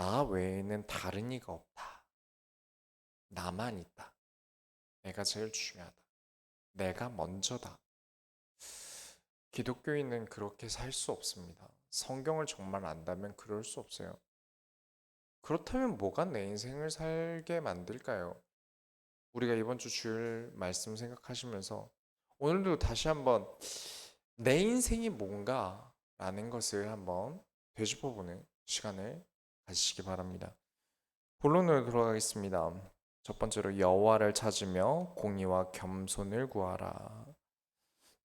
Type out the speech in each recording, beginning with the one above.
나 외에는 다른 이가 없다. 나만 있다. 내가 제일 중요하다. 내가 먼저다. 기독교인은 그렇게 살 수 없습니다. 성경을 정말 안다면 그럴 수 없어요. 그렇다면 뭐가 내 인생을 살게 만들까요? 우리가 이번 주 주일 말씀 생각하시면서 오늘도 다시 한번 내 인생이 뭔가 라는 것을 한번 되짚어보는 시간을 가지시기 바랍니다. 본론으로 들어가겠습니다. 첫 번째로 여호와를 찾으며 공의와 겸손을 구하라.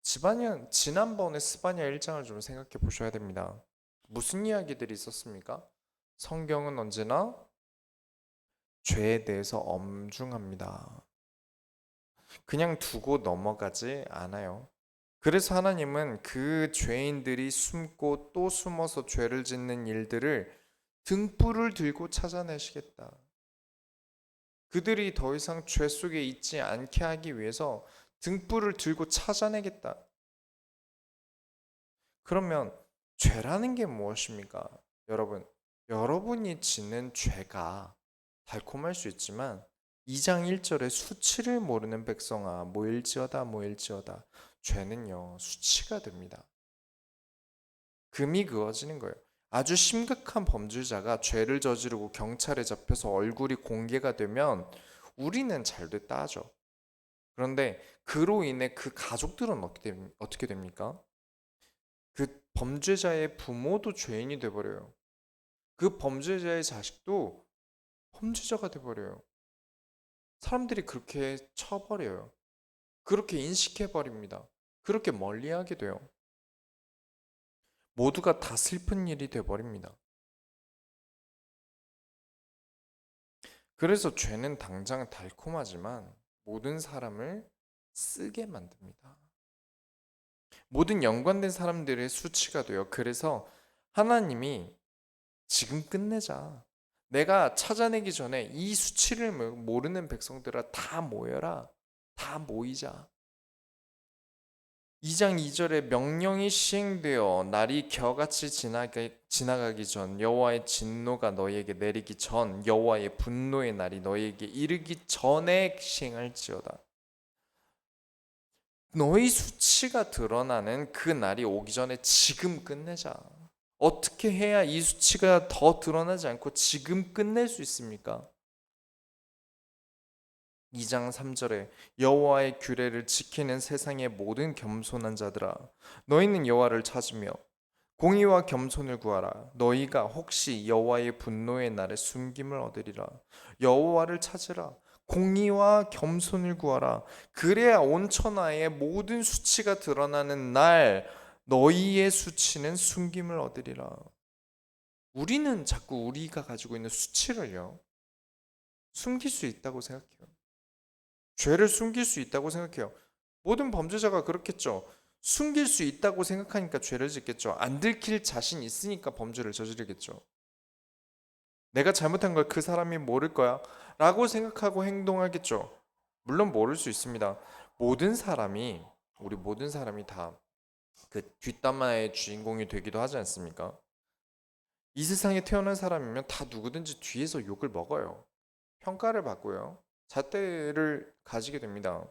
지난번에 스바냐 1장을 좀 생각해 보셔야 됩니다. 무슨 이야기들이 있었습니까? 성경은 언제나 죄에 대해서 엄중합니다. 그냥 두고 넘어가지 않아요. 그래서 하나님은 그 죄인들이 숨고 또 숨어서 죄를 짓는 일들을 등불을 들고 찾아내시겠다. 그들이 더 이상 죄 속에 있지 않게 하기 위해서 등불을 들고 찾아내겠다. 그러면 죄라는 게 무엇입니까? 여러분이 짓는 죄가 달콤할 수 있지만 2장 1절에 수치를 모르는 백성아 모일지어다 모일지어다 죄는요 수치가 됩니다. 금이 그어지는 거예요. 아주 심각한 범죄자가 죄를 저지르고 경찰에 잡혀서 얼굴이 공개가 되면 우리는 잘 됐다 하죠. 그런데 그로 인해 그 가족들은 어떻게 됩니까? 그 범죄자의 부모도 죄인이 돼버려요. 그 범죄자의 자식도 범죄자가 돼버려요. 사람들이 그렇게 쳐버려요. 그렇게 인식해버립니다. 그렇게 멀리하게 돼요. 모두가 다 슬픈 일이 돼버립니다. 그래서 죄는 당장 달콤하지만 모든 사람을 쓰게 만듭니다. 모든 연관된 사람들의 수치가 돼요. 그래서 하나님이 지금 끝내자. 내가 찾아내기 전에 이 수치를 모르는 백성들아 다 모여라. 다 모이자. 2장 2절에 명령이 시행되어 날이 겨같이 지나가기 전 여호와의 진노가 너희에게 내리기 전 여호와의 분노의 날이 너희에게 이르기 전에 시행할지어다. 너희 수치가 드러나는 그 날이 오기 전에 지금 끝내자. 어떻게 해야 이 수치가 더 드러나지 않고 지금 끝낼 수 있습니까? 2장 3절에 여호와의 규례를 지키는 세상의 모든 겸손한 자들아 너희는 여호와를 찾으며 공의와 겸손을 구하라 너희가 혹시 여호와의 분노의 날에 숨김을 얻으리라 여호와를 찾으라 공의와 겸손을 구하라 그래야 온 천하의 모든 수치가 드러나는 날 너희의 수치는 숨김을 얻으리라. 우리는 자꾸 우리가 가지고 있는 수치를요 숨길 수 있다고 생각해요. 죄를 숨길 수 있다고 생각해요. 모든 범죄자가 그렇겠죠. 숨길 수 있다고 생각하니까 죄를 짓겠죠. 안 들킬 자신 있으니까 범죄를 저지르겠죠. 내가 잘못한 걸 그 사람이 모를 거야 라고 생각하고 행동하겠죠. 물론 모를 수 있습니다. 모든 사람이 우리 모든 사람이 다 그 뒷담화의 주인공이 되기도 하지 않습니까? 이 세상에 태어난 사람이면 다 누구든지 뒤에서 욕을 먹어요. 평가를 받고요. 잣대를 가지게 됩니다.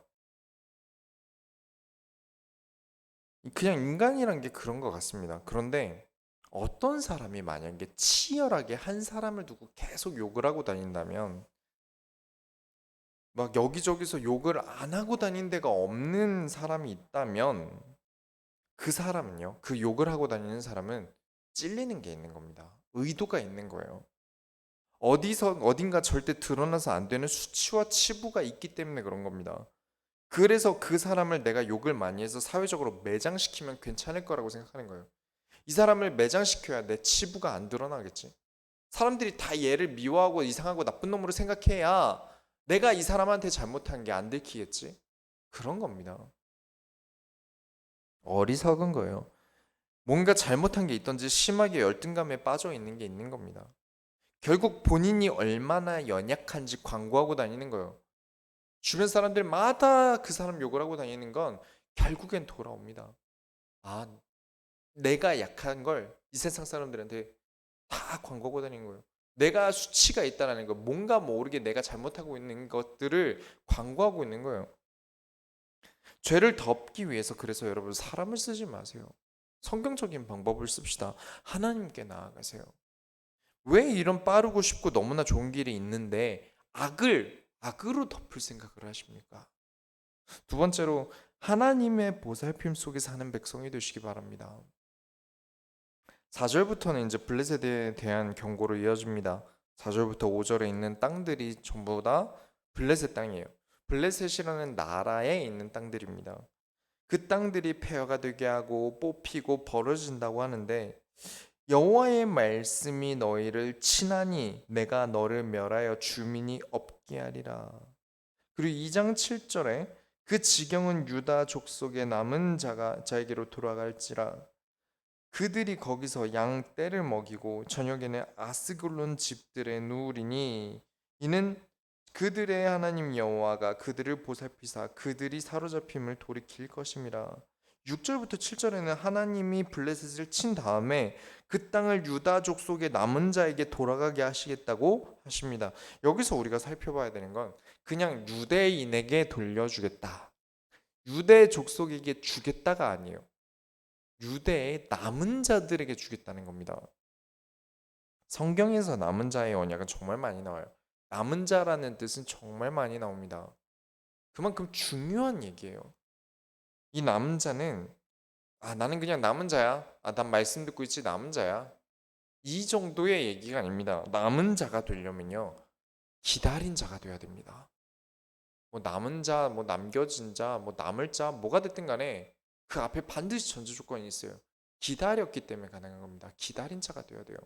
그냥 인간이란 게 그런 것 같습니다. 그런데 어떤 사람이 만약에 치열하게 한 사람을 두고 계속 욕을 하고 다닌다면 막 여기저기서 욕을 안 하고 다닌 데가 없는 사람이 있다면 그 사람은요, 그 욕을 하고 다니는 사람은 찔리는 게 있는 겁니다. 의도가 있는 거예요. 어딘가 절대 드러나서 안 되는 수치와 치부가 있기 때문에 그런 겁니다. 그래서 그 사람을 내가 욕을 많이 해서 사회적으로 매장시키면 괜찮을 거라고 생각하는 거예요. 이 사람을 매장시켜야 내 치부가 안 드러나겠지. 사람들이 다 얘를 미워하고 이상하고 나쁜 놈으로 생각해야 내가 이 사람한테 잘못한 게 안 들키겠지. 그런 겁니다. 어리석은 거예요. 뭔가 잘못한 게 있던지 심하게 열등감에 빠져 있는 게 있는 겁니다. 결국 본인이 얼마나 연약한지 광고하고 다니는 거예요. 주변 사람들마다 그 사람 욕을 하고 다니는 건 결국엔 돌아옵니다. 아, 내가 약한 걸 이 세상 사람들한테 다 광고하고 다니는 거예요. 내가 수치가 있다라는 거, 뭔가 모르게 내가 잘못하고 있는 것들을 광고하고 있는 거예요. 죄를 덮기 위해서 그래서 여러분 사람을 쓰지 마세요. 성경적인 방법을 씁시다. 하나님께 나아가세요. 왜 이런 빠르고 쉽고 너무나 좋은 길이 있는데 악으로 덮을 생각을 하십니까? 두 번째로 하나님의 보살핌 속에 사는 백성이 되시기 바랍니다. 4절부터는 이제 블레셋에 대한 경고로 이어집니다. 4절부터 5절에 있는 땅들이 전부 다 블레셋 땅이에요. 블레셋이라는 나라에 있는 땅들입니다. 그 땅들이 폐허가 되게 하고 뽑히고 벌어진다고 하는데 여호와의 말씀이 너희를 치나니 내가 너를 멸하여 주민이 없게 하리라. 그리고 2장 7절에 그 지경은 유다 족속의 남은 자에게로 돌아갈지라 그들이 거기서 양 떼를 먹이고 저녁에는 아스글론 집들에 누우리니 이는 그들의 하나님 여호와가 그들을 보살피사 그들이 사로잡힘을 돌이킬 것임이라. 6절부터 7절에는 하나님이 블레셋을 친 다음에 그 땅을 유다 족속의 남은 자에게 돌아가게 하시겠다고 하십니다. 여기서 우리가 살펴봐야 되는 건 그냥 유대인에게 돌려주겠다, 유대 족속에게 주겠다가 아니에요. 유대의 남은 자들에게 주겠다는 겁니다. 성경에서 남은 자의 언약은 정말 많이 나와요. 남은 자라는 뜻은 정말 많이 나옵니다. 그만큼 중요한 얘기예요. 이 남은 자는 나는 그냥 남은 자야. 난 말씀 듣고 있지 남은 자야. 이 정도의 얘기가 아닙니다. 남은 자가 되려면요. 기다린 자가 돼야 됩니다. 뭐 남은 자, 뭐 남겨진 자, 뭐 남을 자, 뭐가 됐든 간에 그 앞에 반드시 전제 조건이 있어요. 기다렸기 때문에 가능한 겁니다. 기다린 자가 되어야 돼요.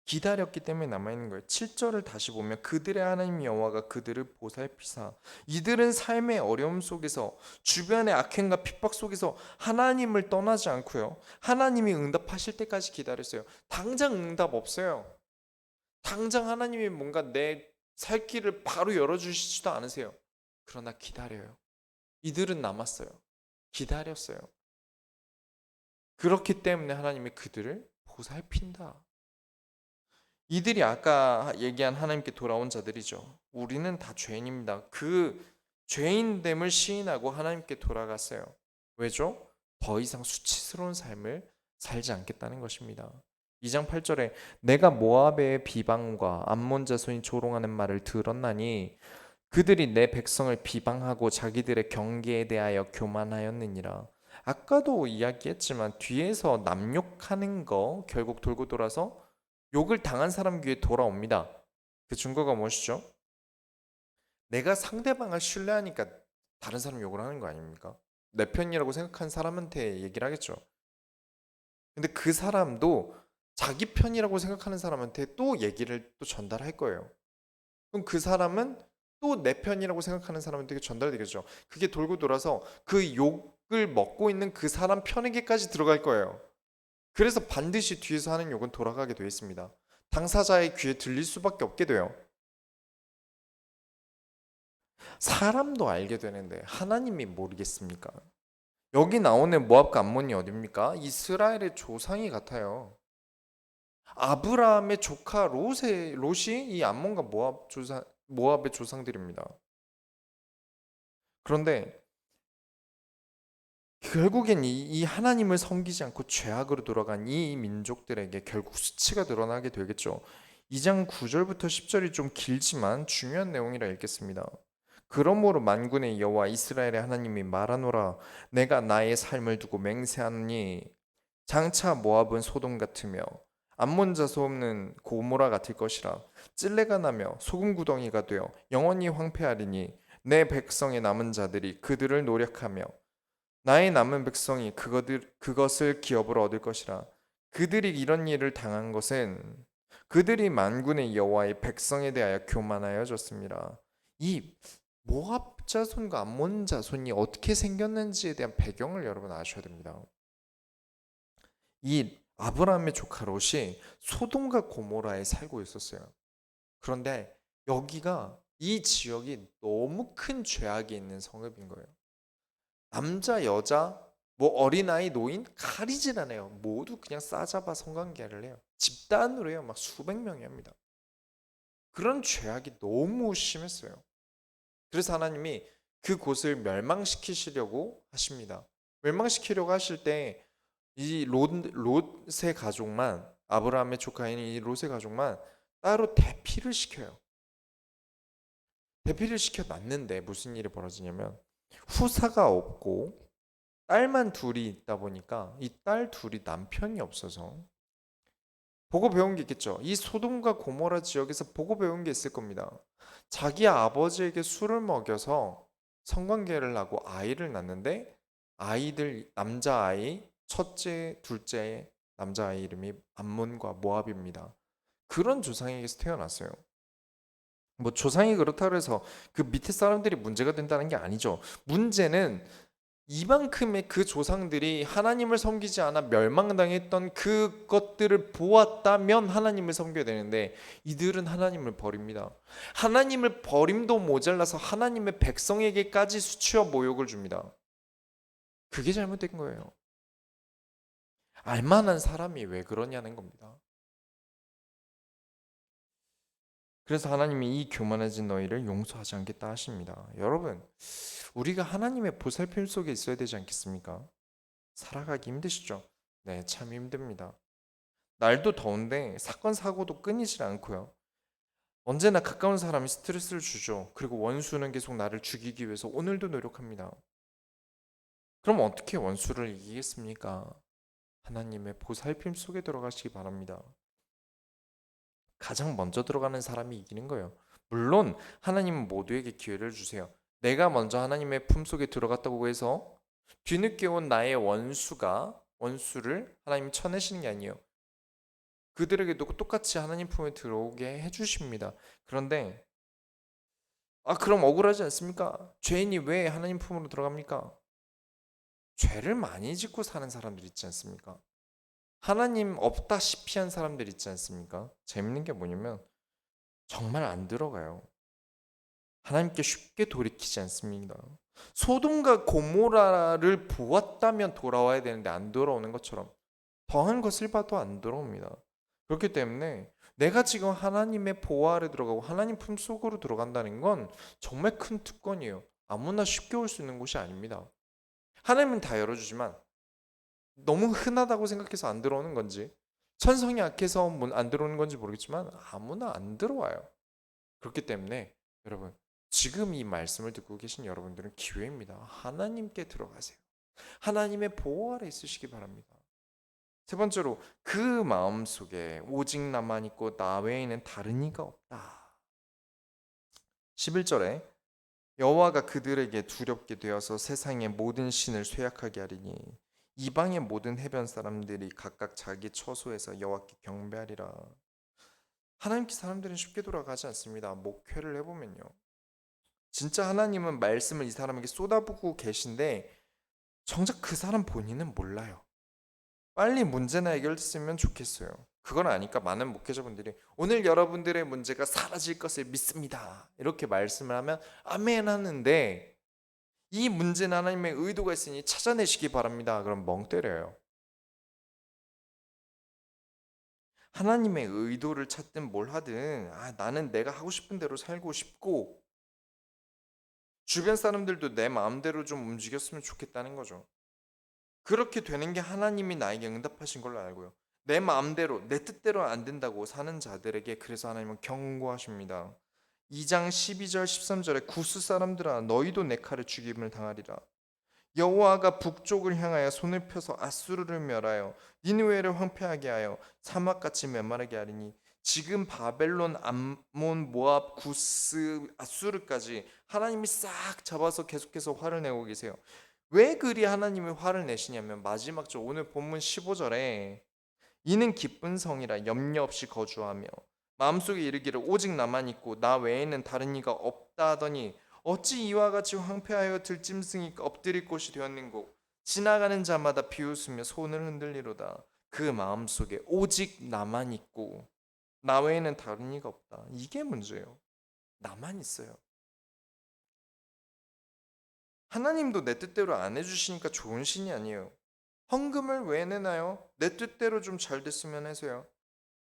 기다렸기 때문에 남아있는 거예요. 7절을 다시 보면 그들의 하나님 여호와가 그들을 보살피사 이들은 삶의 어려움 속에서 주변의 악행과 핍박 속에서 하나님을 떠나지 않고요. 하나님이 응답하실 때까지 기다렸어요. 당장 응답 없어요. 당장 하나님이 뭔가 내 살 길을 바로 열어주시지도 않으세요. 그러나 기다려요. 이들은 남았어요. 기다렸어요. 그렇기 때문에 하나님이 그들을 보살핀다. 이들이 아까 얘기한 하나님께 돌아온 자들이죠. 우리는 다 죄인입니다. 그 죄인됨을 시인하고 하나님께 돌아갔어요. 왜죠? 더 이상 수치스러운 삶을 살지 않겠다는 것입니다. 2장 8절에 내가 모압의 비방과 암몬 자손이 조롱하는 말을 들었나니 그들이 내 백성을 비방하고 자기들의 경계에 대하여 교만하였느니라. 아까도 이야기했지만 뒤에서 남욕하는 거 결국 돌고 돌아서 욕을 당한 사람 귀에 돌아옵니다. 그 증거가 무엇이죠? 내가 상대방을 신뢰하니까 다른 사람 욕을 하는 거 아닙니까? 내 편이라고 생각한 사람한테 얘기를 하겠죠. 근데 그 사람도 자기 편이라고 생각하는 사람한테 또 얘기를 또 전달할 거예요. 그럼 그 사람은 또 내 편이라고 생각하는 사람한테 전달되겠죠. 그게 돌고 돌아서 그 욕을 먹고 있는 그 사람 편에게까지 들어갈 거예요. 그래서 반드시 뒤에서 하는 욕은 돌아가게 되어 있습니다. 당사자의 귀에 들릴 수밖에 없게 돼요. 사람도 알게 되는데 하나님이 모르겠습니까? 여기 나오는 모압과 암몬이 어딥니까? 이스라엘의 조상이 같아요. 아브라함의 조카 롯이 이 암몬과 모압의 조상들입니다. 그런데 결국엔 이 하나님을 섬기지 않고 죄악으로 돌아간 이 민족들에게 결국 수치가 드러나게 되겠죠. 2장 9절부터 10절이 좀 길지만 중요한 내용이라 읽겠습니다. 그러므로 만군의 여호와 이스라엘의 하나님이 말하노라 내가 나의 삶을 두고 맹세하노니 장차 모압은 소돔 같으며 암몬 자손은 고모라 같을 것이라 찔레가 나며 소금 구덩이가 되어 영원히 황폐하리니 내 백성의 남은 자들이 그들을 노력하며 나의 남은 백성이 그것을 기업으로 얻을 것이라. 그들이 이런 일을 당한 것은 그들이 만군의 여호와의 백성에 대하여 교만하여졌습니다. 이 모압 자손과 암몬 자손이 어떻게 생겼는지에 대한 배경을 여러분 아셔야 됩니다. 이 아브라함의 조카 롯이 소돔과 고모라에 살고 있었어요. 그런데 여기가 이 지역이 너무 큰 죄악이 있는 성읍인 거예요. 남자, 여자, 뭐 어린아이, 노인 가리질 않아요. 모두 그냥 싸잡아 성관계를 해요. 집단으로 해요. 막 수백 명이 합니다. 그런 죄악이 너무 심했어요. 그래서 하나님이 그 곳을 멸망시키시려고 하십니다. 멸망시키려고 하실 때 이 롯의 가족만, 아브라함의 조카인 이 롯의 가족만 따로 대피를 시켜요. 대피를 시켜 놨는데 무슨 일이 벌어지냐면 후사가 없고 딸만 둘이 있다 보니까 이 딸 둘이 남편이 없어서 보고 배운 게 있겠죠. 이 소돔과 고모라 지역에서 보고 배운 게 있을 겁니다. 자기 아버지에게 술을 먹여서 성관계를 하고 아이를 낳는데 아이들 남자아이 첫째, 둘째 남자아이 이름이 암몬과 모압입니다. 그런 조상에게서 태어났어요. 뭐 조상이 그렇다고 해서 그 밑에 사람들이 문제가 된다는 게 아니죠. 문제는 이만큼의 그 조상들이 하나님을 섬기지 않아 멸망당했던 그것들을 보았다면 하나님을 섬겨야 되는데 이들은 하나님을 버립니다. 하나님을 버림도 모자라서 하나님의 백성에게까지 수치와 모욕을 줍니다. 그게 잘못된 거예요. 알만한 사람이 왜 그러냐는 겁니다. 그래서 하나님이 이 교만해진 너희를 용서하지 않겠다 하십니다. 여러분, 우리가 하나님의 보살핌 속에 있어야 되지 않겠습니까? 살아가기 힘드시죠? 네, 참 힘듭니다. 날도 더운데 사건 사고도 끊이질 않고요. 언제나 가까운 사람이 스트레스를 주죠. 그리고 원수는 계속 나를 죽이기 위해서 오늘도 노력합니다. 그럼 어떻게 원수를 이기겠습니까? 하나님의 보살핌 속에 들어가시기 바랍니다. 가장 먼저 들어가는 사람이 이기는 거예요. 물론 하나님은 모두에게 기회를 주세요. 내가 먼저 하나님의 품속에 들어갔다고 해서 뒤늦게 온 나의 원수를 하나님이 쳐내시는 게 아니에요. 그들에게도 똑같이 하나님 품에 들어오게 해주십니다. 그런데 그럼 억울하지 않습니까? 죄인이 왜 하나님 품으로 들어갑니까? 죄를 많이 짓고 사는 사람들 있지 않습니까? 하나님 없다시피 한 사람들 있지 않습니까? 재밌는 게 뭐냐면 정말 안 들어가요. 하나님께 쉽게 돌이키지 않습니다. 소돔과 고모라를 보았다면 돌아와야 되는데 안 돌아오는 것처럼 더한 것을 봐도 안 돌아옵니다. 그렇기 때문에 내가 지금 하나님의 보호 아래 들어가고 하나님 품속으로 들어간다는 건 정말 큰 특권이에요. 아무나 쉽게 올 수 있는 곳이 아닙니다. 하나님은 다 열어주지만 너무 흔하다고 생각해서 안 들어오는 건지 천성이 약해서 안 들어오는 건지 모르겠지만 아무나 안 들어와요. 그렇기 때문에 여러분 지금 이 말씀을 듣고 계신 여러분들은 기회입니다. 하나님께 들어가세요. 하나님의 보호 아래 있으시기 바랍니다. 세 번째로 그 마음속에 오직 나만 있고 나 외에는 다른 이가 없다. 11절에 여호와가 그들에게 두렵게 되어서 세상의 모든 신을 쇠약하게 하리니 이방의 모든 해변 사람들이 각각 자기 처소에서 여호와께 경배하리라. 하나님께 사람들은 쉽게 돌아가지 않습니다. 목회를 해보면요. 진짜 하나님은 말씀을 이 사람에게 쏟아부고 계신데 정작 그 사람 본인은 몰라요. 빨리 문제나 해결됐으면 좋겠어요. 그걸 아니까 많은 목회자분들이 오늘 여러분들의 문제가 사라질 것을 믿습니다. 이렇게 말씀을 하면 아멘 하는데 이 문제는 하나님의 의도가 있으니 찾아내시기 바랍니다. 그럼 멍 때려요. 하나님의 의도를 찾든 뭘 하든 나는 내가 하고 싶은 대로 살고 싶고 주변 사람들도 내 마음대로 좀 움직였으면 좋겠다는 거죠. 그렇게 되는 게 하나님이 나에게 응답하신 걸로 알고요. 내 마음대로 내 뜻대로 안 된다고 사는 자들에게 그래서 하나님은 경고하십니다. 2장 12절 13절에 구스 사람들아 너희도 내 칼에 죽임을 당하리라. 여호와가 북쪽을 향하여 손을 펴서 아수르를 멸하여 니느웨를 황폐하게 하여 사막같이 메마르게 하리니 지금 바벨론, 암몬, 모압, 구스, 아수르까지 하나님이 싹 잡아서 계속해서 화를 내고 계세요. 왜 그리 하나님이 화를 내시냐면 마지막 절 오늘 본문 15절에 이는 기쁜 성이라 염려 없이 거주하며 마음속에 이르기를 오직 나만 있고 나 외에는 다른 이가 없다 하더니 어찌 이와 같이 황폐하여 들짐승이 엎드릴 곳이 되었는고 지나가는 자마다 비웃으며 손을 흔들리로다. 그 마음속에 오직 나만 있고 나 외에는 다른 이가 없다. 이게 문제예요. 나만 있어요. 하나님도 내 뜻대로 안 해주시니까 좋은 신이 아니에요. 헌금을 왜 내나요? 내 뜻대로 좀 잘 됐으면 해서요.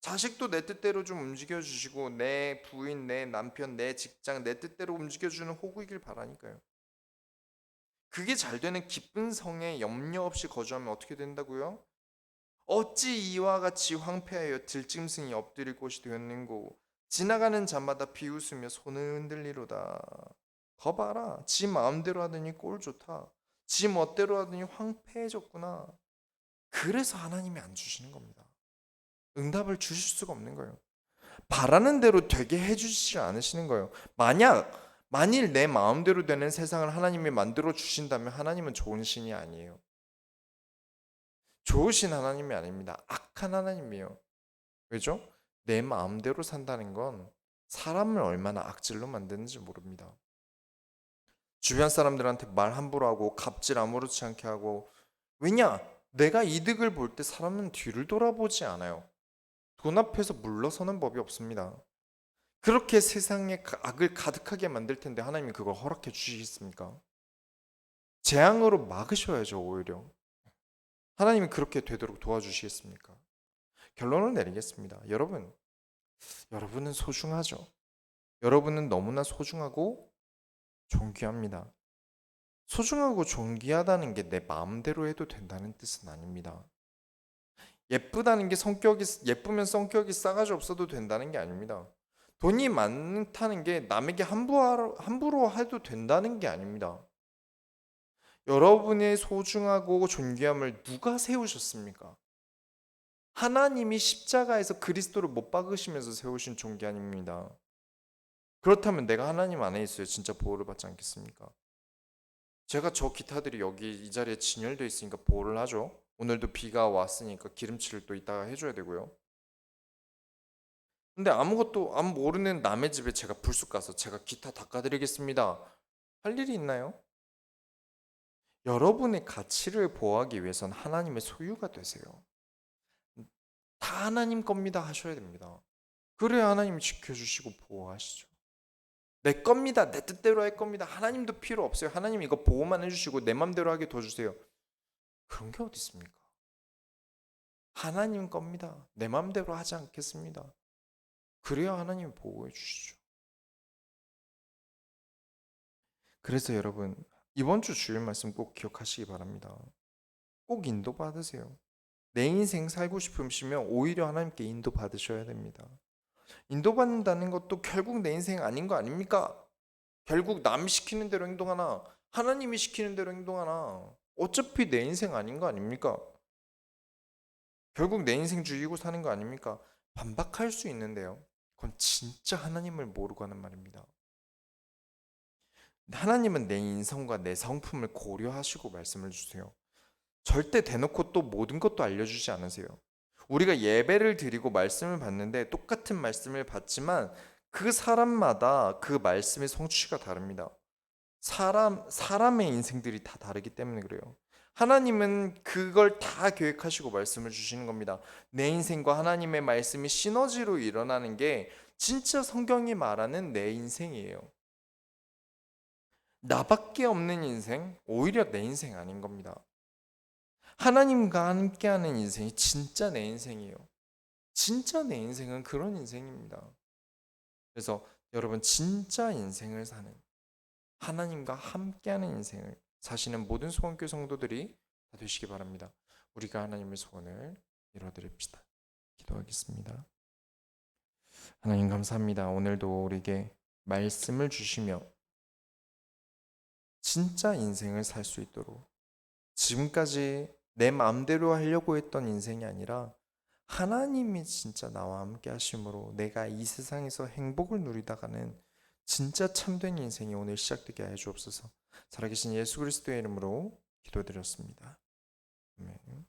자식도 내 뜻대로 좀 움직여 주시고 내 부인, 내 남편, 내 직장 내 뜻대로 움직여 주는 호구이길 바라니까요. 그게 잘 되는 기쁜 성에 염려 없이 거주하면 어떻게 된다고요? 어찌 이와 같이 황폐하여 들짐승이 엎드릴 곳이 되었는고 지나가는 자마다 비웃으며 손을 흔들리로다. 거봐라, 지 마음대로 하더니 꼴 좋다. 지 멋대로 하더니 황폐해졌구나. 그래서 하나님이 안 주시는 겁니다. 응답을 주실 수가 없는 거예요. 바라는 대로 되게 해주시지 않으시는 거예요. 만일 내 마음대로 되는 세상을 하나님이 만들어 주신다면 하나님은 좋은 신이 아니에요. 좋으신 하나님이 아닙니다. 악한 하나님이에요. 왜죠? 내 마음대로 산다는 건 사람을 얼마나 악질로 만드는지 모릅니다. 주변 사람들한테 말 함부로 하고 갑질 아무렇지 않게 하고, 왜냐? 내가 이득을 볼 때 사람은 뒤를 돌아보지 않아요. 돈 앞에서 물러서는 법이 없습니다. 그렇게 세상에 악을 가득하게 만들 텐데 하나님이 그걸 허락해 주시겠습니까? 재앙으로 막으셔야죠, 오히려. 하나님이 그렇게 되도록 도와주시겠습니까? 결론을 내리겠습니다. 여러분은 소중하죠. 여러분은 너무나 소중하고 존귀합니다. 소중하고 존귀하다는 게 내 마음대로 해도 된다는 뜻은 아닙니다. 예쁘다는 게 예쁘면 성격이 싸가지 없어도 된다는 게 아닙니다. 돈이 많다는 게 남에게 함부로 해도 된다는 게 아닙니다. 여러분의 소중하고 존귀함을 누가 세우셨습니까? 하나님이 십자가에서 그리스도를 못 박으시면서 세우신 존귀함입니다. 그렇다면 내가 하나님 안에 있어야 진짜 보호를 받지 않겠습니까? 제가 저 기타들이 여기 이 자리에 진열되어 있으니까 보호를 하죠. 오늘도 비가 왔으니까 기름칠을 또 이따가 해줘야 되고요. 근데 아무것도 안 모르는 남의 집에 제가 불쑥 가서 제가 기타 닦아드리겠습니다. 할 일이 있나요? 여러분의 가치를 보호하기 위해선 하나님의 소유가 되세요. 다 하나님 겁니다 하셔야 됩니다. 그래야 하나님이 지켜주시고 보호하시죠. 내 겁니다. 내 뜻대로 할 겁니다. 하나님도 필요 없어요. 하나님 이거 보호만 해주시고 내 맘대로 하게 둬주세요. 그런 게 어디 있습니까? 하나님 겁니다. 내 맘대로 하지 않겠습니다. 그래야 하나님이 보호해 주시죠. 그래서 여러분 이번 주 주일 말씀 꼭 기억하시기 바랍니다. 꼭 인도 받으세요. 내 인생 살고 싶으시면 오히려 하나님께 인도 받으셔야 됩니다. 인도 받는다는 것도 결국 내 인생 아닌 거 아닙니까? 결국 남이 시키는 대로 행동하나 하나님이 시키는 대로 행동하나 어차피 내 인생 아닌 거 아닙니까? 결국 내 인생 죽이고 사는 거 아닙니까? 반박할 수 있는데요. 그건 진짜 하나님을 모르고 하는 말입니다. 하나님은 내 인성과 내 성품을 고려하시고 말씀을 주세요. 절대 대놓고 또 모든 것도 알려주지 않으세요. 우리가 예배를 드리고 말씀을 받는데 똑같은 말씀을 받지만 그 사람마다 그 말씀의 성취가 다릅니다. 사람의 인생들이 다 다르기 때문에 그래요. 하나님은 그걸 다 계획하시고 말씀을 주시는 겁니다. 내 인생과 하나님의 말씀이 시너지로 일어나는 게 진짜 성경이 말하는 내 인생이에요. 나밖에 없는 인생, 오히려 내 인생 아닌 겁니다. 하나님과 함께하는 인생이 진짜 내 인생이에요. 진짜 내 인생은 그런 인생입니다. 그래서 여러분 진짜 인생을 사는 하나님과 함께하는 인생을 사시는 모든 소원교회 성도들이 다 되시기 바랍니다. 우리가 하나님의 소원을 이뤄드립시다. 기도하겠습니다. 하나님 감사합니다. 오늘도 우리에게 말씀을 주시며 진짜 인생을 살 수 있도록 지금까지 내 마음대로 하려고 했던 인생이 아니라 하나님이 진짜 나와 함께 하심으로 내가 이 세상에서 행복을 누리다가는 진짜 참된 인생이 오늘 시작되게 해 주옵소서. 살아계신 예수 그리스도의 이름으로 기도드렸습니다. 아멘.